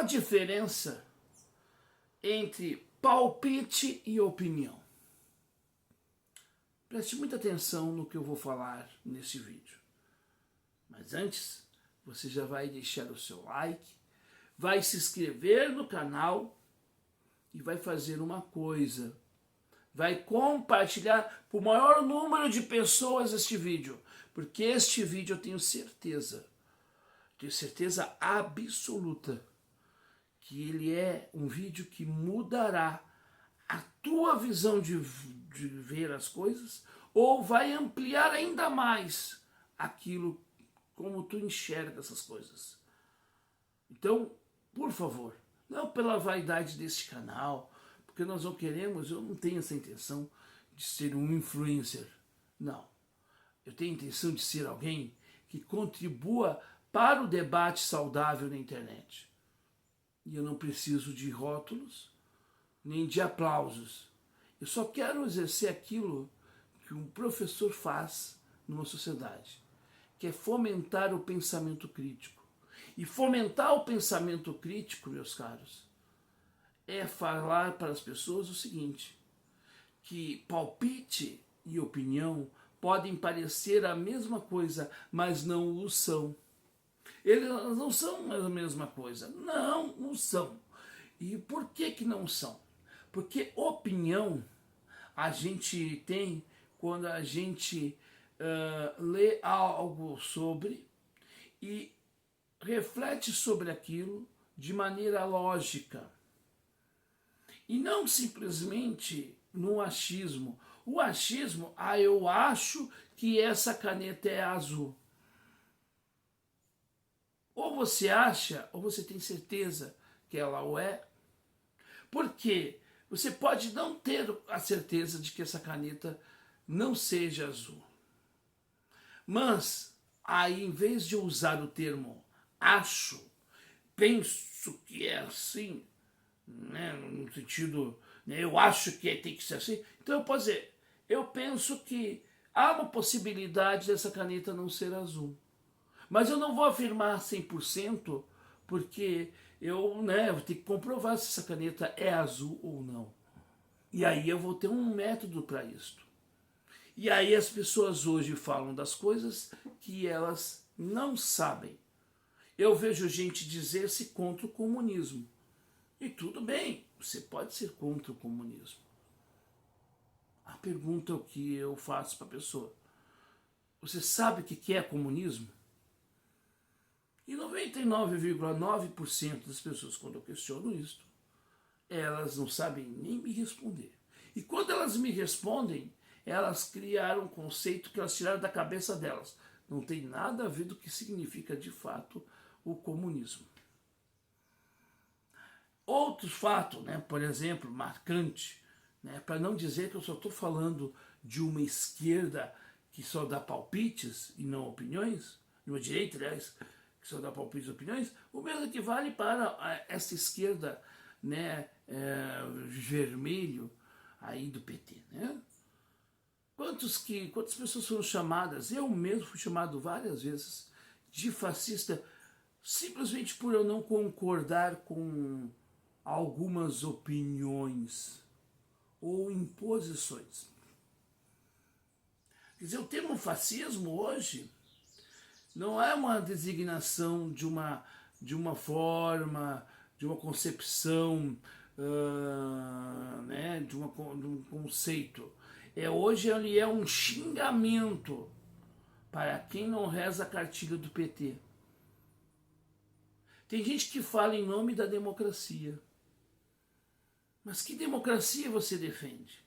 a diferença entre palpite e opinião? Preste muita atenção no que eu vou falar nesse vídeo. Mas antes, você já vai deixar o seu like, vai se inscrever no canal e vai fazer uma coisa. Vai compartilhar para o maior número de pessoas este vídeo. Porque este vídeo eu tenho certeza absoluta, que ele é um vídeo que mudará a tua visão de ver as coisas, ou vai ampliar ainda mais aquilo como tu enxerga essas coisas. Então, por favor, não pela vaidade deste canal, porque nós não queremos, eu não tenho essa intenção de ser um influencer, não. Eu tenho a intenção de ser alguém que contribua para o debate saudável na internet. E eu não preciso de rótulos, nem de aplausos. Eu só quero exercer aquilo que um professor faz numa sociedade, que é fomentar o pensamento crítico. E fomentar o pensamento crítico, meus caros, é falar para as pessoas o seguinte, que palpite e opinião podem parecer a mesma coisa, mas não o são. Eles não são a mesma coisa. Não são. E por que não são? Porque opinião a gente tem quando a gente lê algo sobre e reflete sobre aquilo de maneira lógica. E não simplesmente no achismo. O achismo, eu acho que essa caneta é azul. Ou você acha, ou você tem certeza que ela o é. Porque você pode não ter a certeza de que essa caneta não seja azul. Mas, aí, em vez de usar o termo acho, penso que é assim, né, no sentido, né, eu acho que tem que ser assim, então eu posso dizer, eu penso que há uma possibilidade dessa caneta não ser azul. Mas eu não vou afirmar 100%, porque eu vou ter que comprovar se essa caneta é azul ou não. E aí eu vou ter um método para isso. E aí as pessoas hoje falam das coisas que elas não sabem. Eu vejo gente dizer-se contra o comunismo. E tudo bem, você pode ser contra o comunismo. A pergunta que eu faço para a pessoa, você sabe o que é comunismo? E 99,9% das pessoas, quando eu questiono isso, elas não sabem nem me responder. E quando elas me respondem, elas criaram um conceito que elas tiraram da cabeça delas. Não tem nada a ver do que significa de fato o comunismo. Outro fato, por exemplo, marcante, para não dizer que eu só estou falando de uma esquerda que só dá palpites e não opiniões, de uma direita, aliás, que só dá palpites e opiniões, o mesmo equivale para essa esquerda vermelho aí do PT. Quantas pessoas foram chamadas, eu mesmo fui chamado várias vezes de fascista, simplesmente por eu não concordar com algumas opiniões ou imposições. Quer dizer, o termo fascismo hoje não é uma designação de uma forma, de uma concepção, de um conceito. Hoje ele é um xingamento para quem não reza a cartilha do PT. Tem gente que fala em nome da democracia. Mas que democracia você defende?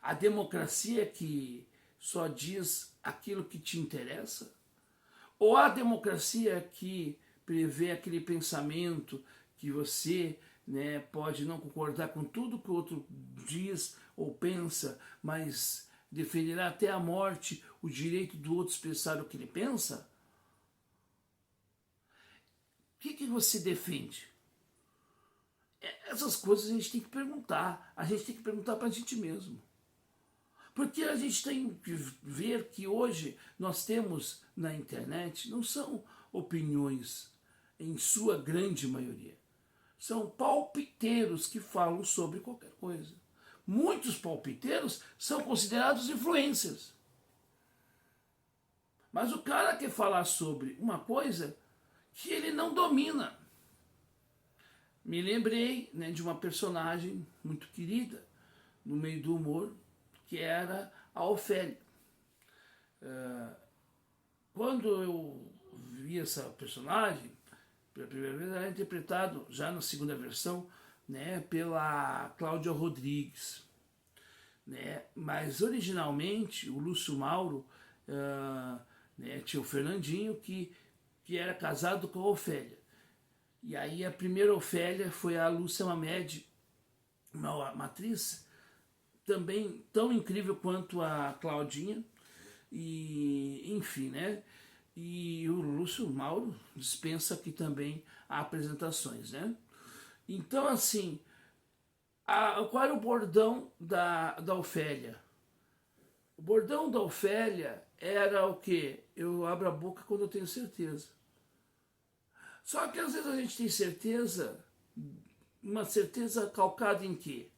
A democracia que só diz aquilo que te interessa? Ou a democracia que prevê aquele pensamento que você pode não concordar com tudo que o outro diz ou pensa, mas defenderá até a morte o direito do outro expressar o que ele pensa? O que você defende? Essas coisas a gente tem que perguntar. A gente tem que perguntar para a gente mesmo. Porque a gente tem que ver que hoje nós temos na internet, não são opiniões em sua grande maioria. são palpiteiros que falam sobre qualquer coisa. Muitos palpiteiros são considerados influencers. Mas o cara quer falar sobre uma coisa que ele não domina. Me lembrei, né, de uma personagem muito querida no meio do humor, que era a Ofélia. Quando eu vi essa personagem, pela primeira vez, ela era interpretado já na segunda versão, né, pela Cláudia Rodrigues. Né? Mas originalmente o Lúcio Mauro né, tinha o Fernandinho que era casado com a Ofélia. E aí a primeira Ofélia foi a Lúcia Mamed, uma atriz também tão incrível quanto a Claudinha, e enfim, né? E o Lúcio Mauro dispensa aqui também apresentações, né? Então, assim, qual era o bordão da Ofélia? O bordão da Ofélia era o quê? Eu abro a boca quando eu tenho certeza. Só que às vezes a gente tem certeza, uma certeza calcada em quê?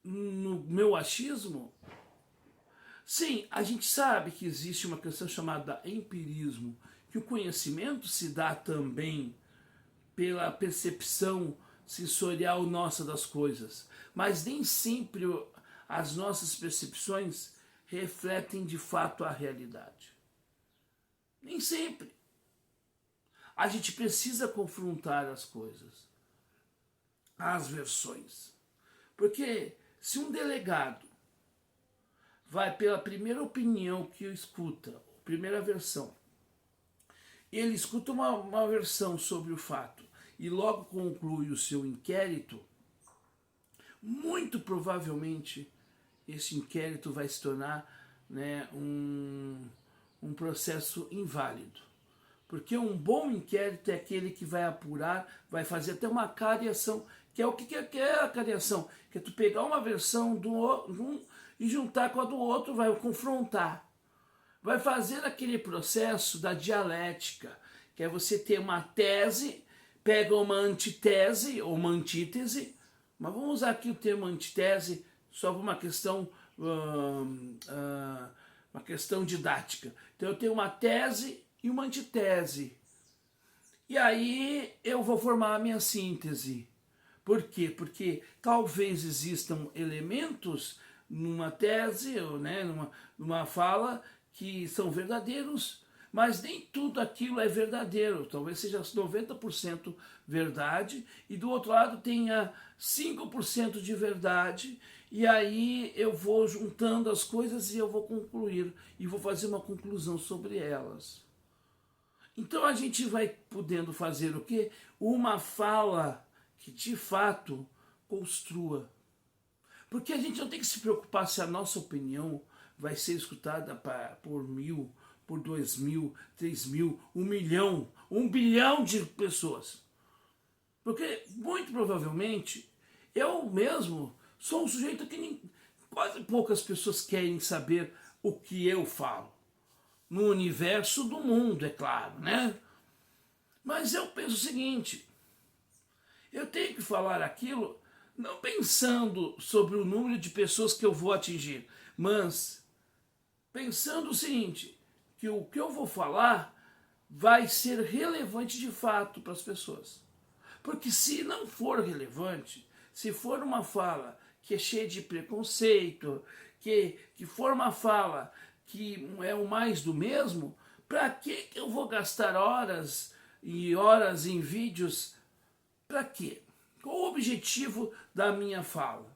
No meu achismo? Sim, a gente sabe que existe uma questão chamada empirismo, que o conhecimento se dá também pela percepção sensorial nossa das coisas, mas nem sempre as nossas percepções refletem de fato a realidade. Nem sempre. A gente precisa confrontar as coisas, as versões. Porque se um delegado vai pela primeira opinião que escuta, primeira versão, ele escuta uma versão sobre o fato e logo conclui o seu inquérito, muito provavelmente esse inquérito vai se tornar, né, um processo inválido. Porque um bom inquérito é aquele que vai apurar, vai fazer até uma cariação, que é o que é a cariação, que é tu pegar uma versão de um e juntar com a do outro, vai confrontar. Vai fazer aquele processo da dialética, que é você ter uma tese, pega uma antitese ou uma antítese, mas vamos usar aqui o termo antitese só por uma questão didática. Então eu tenho uma tese e uma antitese. E aí eu vou formar a minha síntese. Por quê? Porque talvez existam elementos numa tese, ou, né, numa fala, que são verdadeiros, mas nem tudo aquilo é verdadeiro. Talvez seja 90% verdade, e do outro lado tenha 5% de verdade, e aí eu vou juntando as coisas e eu vou concluir, e vou fazer uma conclusão sobre elas. Então a gente vai podendo fazer o quê? Uma fala que de fato construa. Porque a gente não tem que se preocupar se a nossa opinião vai ser escutada por 1.000, por 2.000, 3.000, 1 milhão, 1 bilhão de pessoas. Porque muito provavelmente eu mesmo sou um sujeito que quase poucas pessoas querem saber o que eu falo. No universo do mundo, é claro, né? Mas eu penso o seguinte, eu tenho que falar aquilo não pensando sobre o número de pessoas que eu vou atingir, mas pensando o seguinte, que o que eu vou falar vai ser relevante de fato para as pessoas. Porque se não for relevante, se for uma fala que é cheia de preconceito, que for uma fala que é o mais do mesmo, para que eu vou gastar horas e horas em vídeos? Para quê? Qual o objetivo da minha fala?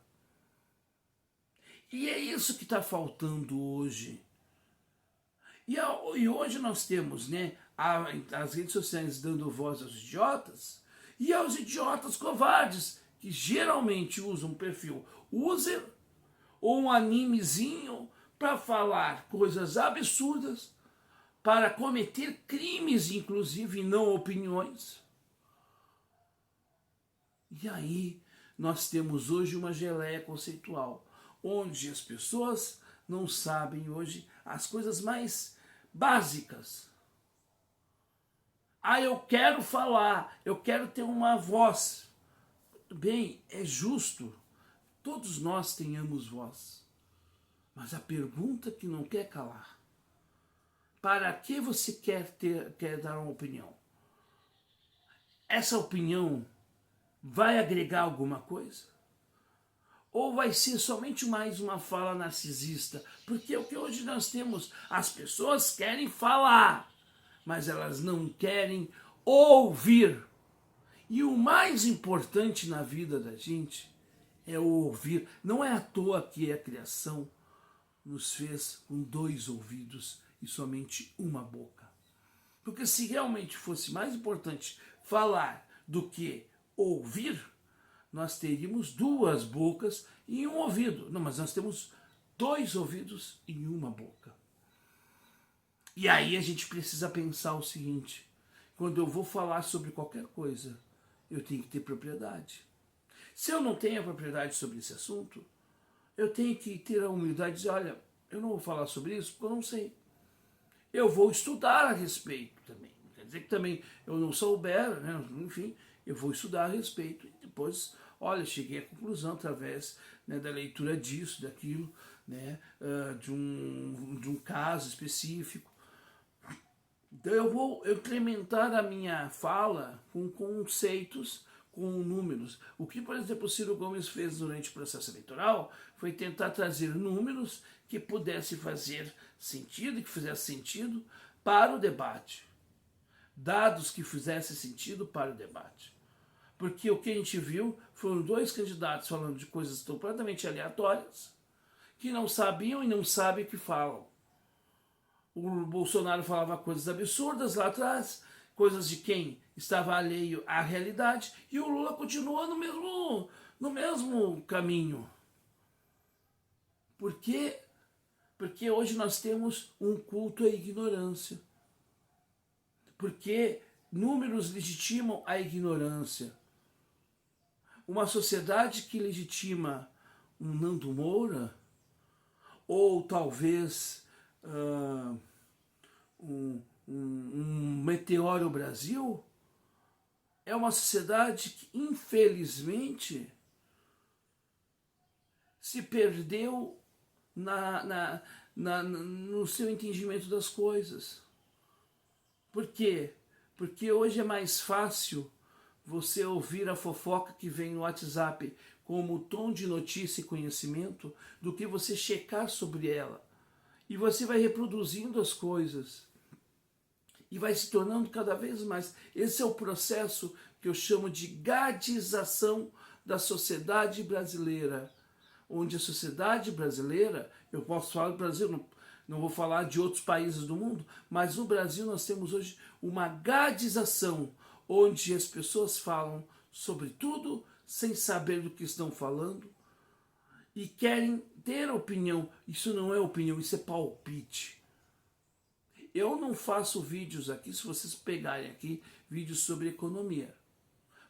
E é isso que está faltando hoje. E hoje nós temos, né, as redes sociais dando voz aos idiotas e aos idiotas covardes, que geralmente usam um perfil user ou um animezinho para falar coisas absurdas, para cometer crimes, inclusive, e não opiniões. E aí nós temos hoje uma geleia conceitual, onde as pessoas não sabem hoje as coisas mais básicas. Ah, eu quero falar, eu quero ter uma voz. Muito bem, é justo. Todos nós tenhamos voz. Mas a pergunta que não quer calar: para que você quer dar uma opinião? Essa opinião vai agregar alguma coisa? Ou vai ser somente mais uma fala narcisista? Porque o que hoje nós temos, as pessoas querem falar, mas elas não querem ouvir. E o mais importante na vida da gente é o ouvir. Não é à toa que a criação nos fez com 2 ouvidos e somente uma boca. Porque se realmente fosse mais importante falar do que ouvir, nós teríamos 2 bocas e um ouvido. Não, mas nós temos 2 ouvidos e uma boca. E aí a gente precisa pensar o seguinte: quando eu vou falar sobre qualquer coisa, eu tenho que ter propriedade. Se eu não tenho a propriedade sobre esse assunto, eu tenho que ter a humildade de dizer: olha, eu não vou falar sobre isso porque eu não sei. Eu vou estudar a respeito também. Não quer dizer que também eu não souber, né? Enfim, eu vou estudar a respeito. E depois, olha, cheguei à conclusão através, né, da leitura disso, daquilo, né, de um caso específico. Então eu vou implementar a minha fala com conceitos, com números. O que, por exemplo, o Ciro Gomes fez durante o processo eleitoral foi tentar trazer números que pudessem fazer sentido, que fizesse sentido para o debate. Dados que fizessem sentido para o debate. Porque o que a gente viu foram 2 candidatos falando de coisas completamente aleatórias, que não sabiam e não sabem o que falam. O Bolsonaro falava coisas absurdas lá atrás, coisas de quem estava alheio à realidade, e o Lula continua no mesmo caminho. Por quê? Porque hoje nós temos um culto à ignorância. Porque números legitimam a ignorância. Uma sociedade que legitima um Nando Moura, ou talvez um Meteoro Brasil, é uma sociedade que, infelizmente, se perdeu no seu entendimento das coisas. Por quê? Porque hoje é mais fácil você ouvir a fofoca que vem no WhatsApp como tom de notícia e conhecimento do que você checar sobre ela. E você vai reproduzindo as coisas e vai se tornando cada vez mais. Esse é o processo que eu chamo de gadização da sociedade brasileira, onde a sociedade brasileira, eu posso falar do Brasil, não vou falar de outros países do mundo, mas no Brasil nós temos hoje uma gadização, onde as pessoas falam sobre tudo sem saber do que estão falando e querem ter opinião. Isso não é opinião, isso é palpite. Eu não faço vídeos aqui, se vocês pegarem aqui, vídeos sobre economia.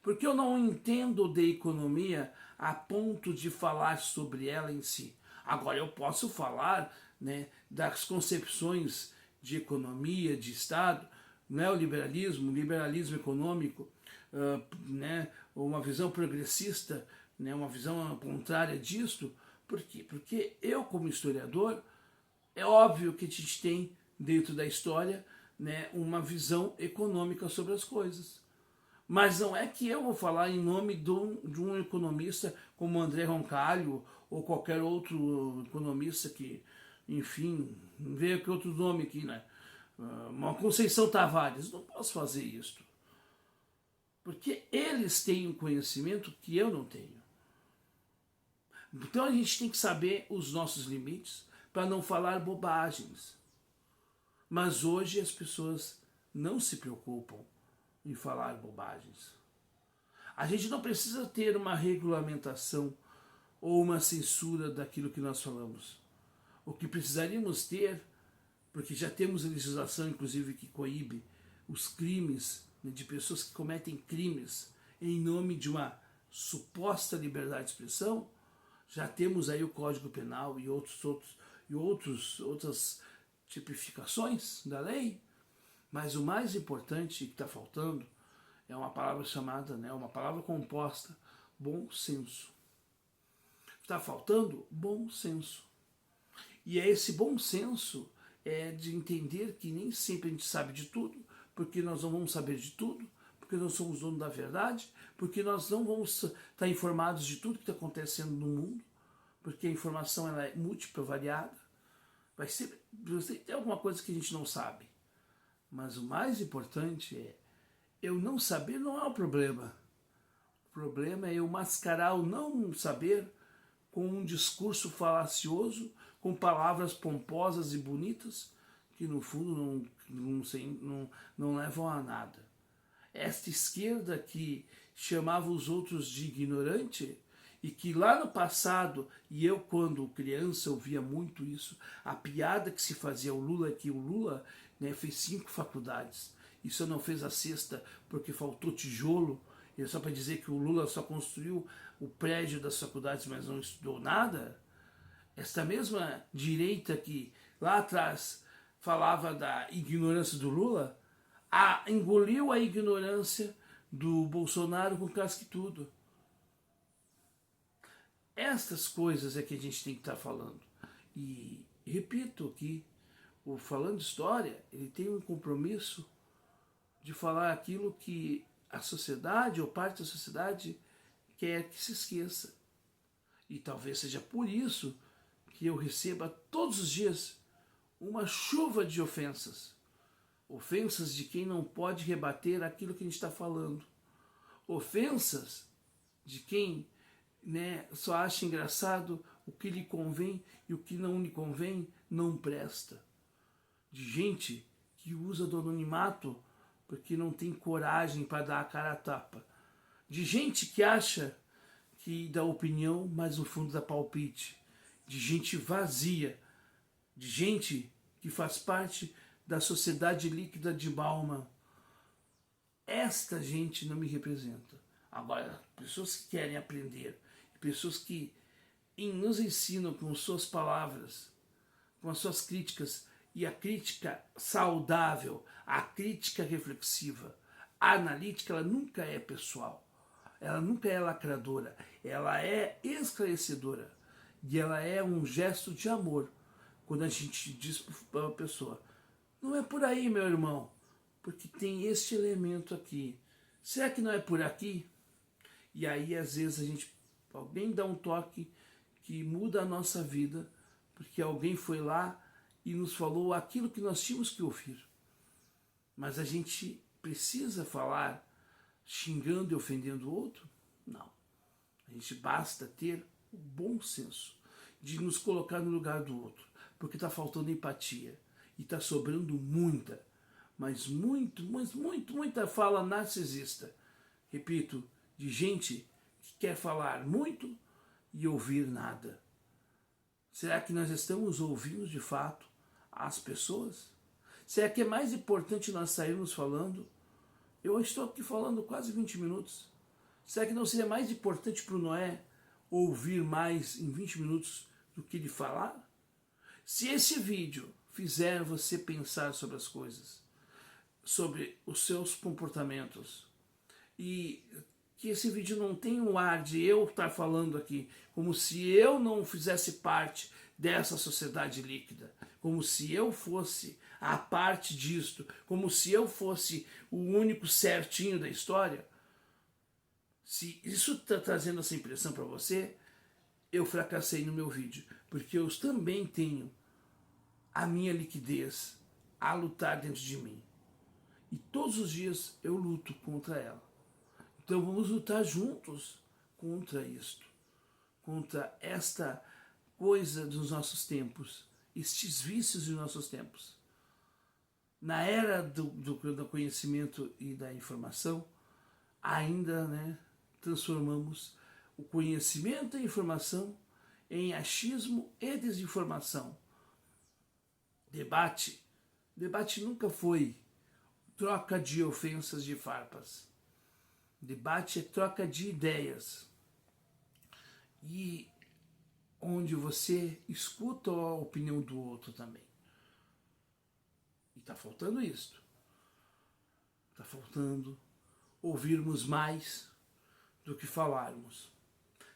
Porque eu não entendo de economia a ponto de falar sobre ela em si. Agora, eu posso falar, né, das concepções de economia, de Estado, neoliberalismo, liberalismo econômico, né, uma visão progressista, né, uma visão contrária disto. Por quê? Porque eu, como historiador, é óbvio que a gente tem dentro da história, né, uma visão econômica sobre as coisas. Mas não é que eu vou falar em nome de um economista como André Roncalho ou qualquer outro economista que, enfim, veio com outro nome aqui, né? Uma Conceição Tavares. Não posso fazer isso. Porque eles têm um conhecimento que eu não tenho. Então a gente tem que saber os nossos limites para não falar bobagens. Mas hoje as pessoas não se preocupam em falar bobagens. A gente não precisa ter uma regulamentação ou uma censura daquilo que nós falamos. O que precisaríamos ter, porque já temos a legislação, inclusive, que coíbe os crimes, né, de pessoas que cometem crimes em nome de uma suposta liberdade de expressão. Já temos aí o Código Penal e outras tipificações da lei. Mas o mais importante que está faltando é uma palavra chamada, né, uma palavra composta, bom senso. Está faltando bom senso. E é esse bom senso de entender que nem sempre a gente sabe de tudo, porque nós não vamos saber de tudo, porque nós somos donos da verdade, porque nós não vamos estar informados de tudo que está acontecendo no mundo, porque a informação ela é múltipla, variada. Vai ser tem alguma coisa que a gente não sabe. Mas o mais importante eu não saber não é o problema. O problema é eu mascarar o não saber com um discurso falacioso, com palavras pomposas e bonitas, que no fundo não levam a nada. Esta esquerda que chamava os outros de ignorante, e que lá no passado, e eu quando criança ouvia muito isso, a piada que se fazia ao Lula é que o Lula, né, fez 5 faculdades, e só não fez a 6ª porque faltou tijolo, e só para dizer que o Lula só construiu o prédio das faculdades, mas não estudou nada. Esta mesma direita que lá atrás falava da ignorância do Lula, engoliu a ignorância do Bolsonaro com casca e tudo. Estas coisas é que a gente tem que estar falando. E repito que o Falando História, ele tem um compromisso de falar aquilo que a sociedade ou parte da sociedade quer que se esqueça. E talvez seja por isso que eu receba todos os dias uma chuva de ofensas. Ofensas de quem não pode rebater aquilo que a gente está falando. Ofensas de quem, né, só acha engraçado o que lhe convém e o que não lhe convém não presta. De gente que usa do anonimato porque não tem coragem para dar a cara a tapa. De gente que acha que dá opinião, mas no fundo dá palpite. De gente vazia. De gente que faz parte da sociedade líquida de Bauman. Esta gente não me representa. Agora, pessoas que querem aprender, pessoas que nos ensinam com suas palavras, com as suas críticas, e a crítica saudável, a crítica reflexiva, a analítica, ela nunca é pessoal, ela nunca é lacradora, ela é esclarecedora, e ela é um gesto de amor, quando a gente diz para uma pessoa, não é por aí, meu irmão, porque tem este elemento aqui, será que não é por aqui? E aí às vezes alguém dá um toque que muda a nossa vida, porque alguém foi lá e nos falou aquilo que nós tínhamos que ouvir. Mas a gente precisa falar xingando e ofendendo o outro? Não. A gente basta ter o bom senso de nos colocar no lugar do outro, porque está faltando empatia e está sobrando muita, mas muita fala narcisista. Repito, de gente que quer falar muito e ouvir nada. Será que nós estamos ouvindo de fato as pessoas? Será que é mais importante nós sairmos falando? Eu estou aqui falando quase 20 minutos. Será que não seria mais importante para o Noé ouvir mais em 20 minutos do que ele falar? Se esse vídeo fizer você pensar sobre as coisas, sobre os seus comportamentos, e que esse vídeo não tenha um ar de eu estar falando aqui, como se eu não fizesse parte dessa sociedade líquida, como se eu fosse a parte disto, como se eu fosse o único certinho da história. Se isso está trazendo essa impressão para você, eu fracassei no meu vídeo, porque eu também tenho a minha liquidez a lutar dentro de mim. E todos os dias eu luto contra ela. Então vamos lutar juntos contra isto, contra esta coisa dos nossos tempos, estes vícios dos nossos tempos. Na era do conhecimento e da informação, ainda, né, transformamos o conhecimento e a informação em achismo e desinformação. Debate nunca foi troca de ofensas de farpas. Debate é troca de ideias. E onde você escuta a opinião do outro também. E está faltando isso. Está faltando ouvirmos mais do que falarmos.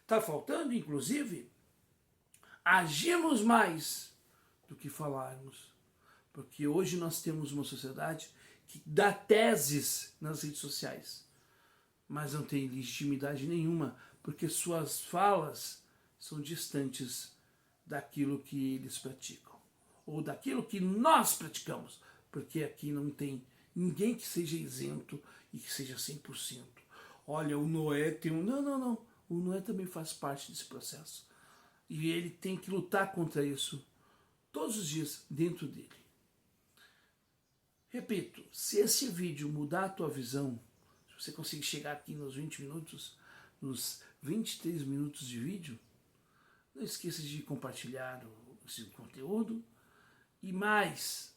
Está faltando, inclusive, agirmos mais do que falarmos. Porque hoje nós temos uma sociedade que dá teses nas redes sociais, mas não tem legitimidade nenhuma, porque suas falas são distantes daquilo que eles praticam, ou daquilo que nós praticamos, porque aqui não tem ninguém que seja isento e que seja 100%. Olha, o Noé tem um... Não. O Noé também faz parte desse processo. E ele tem que lutar contra isso todos os dias dentro dele. Repito, se esse vídeo mudar a tua visão, se você conseguir chegar aqui nos 20 minutos, nos 23 minutos de vídeo, não esqueça de compartilhar esse conteúdo e mais.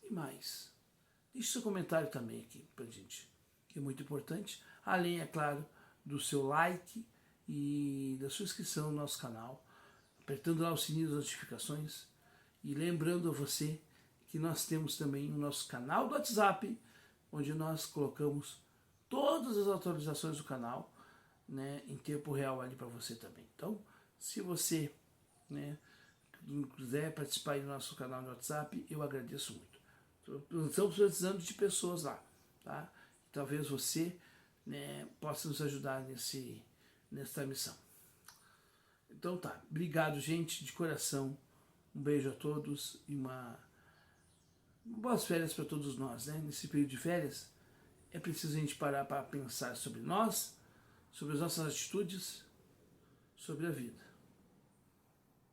Deixe seu comentário também aqui pra gente, que é muito importante, além, é claro, do seu like e da sua inscrição no nosso canal, apertando lá o sininho das notificações e lembrando a você que nós temos também o nosso canal do WhatsApp, onde nós colocamos todas as atualizações do canal, né, em tempo real ali para você também. Então, se você, né, quiser participar do nosso canal no WhatsApp, eu agradeço muito. Estamos precisando de pessoas lá, tá? Talvez você, né, possa nos ajudar nessa missão. Então tá, obrigado, gente, de coração. Um beijo a todos e boas férias para todos nós, né? Nesse período de férias é preciso a gente parar para pensar sobre nós, sobre as nossas atitudes, sobre a vida,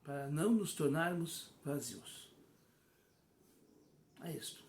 para não nos tornarmos vazios. É isso.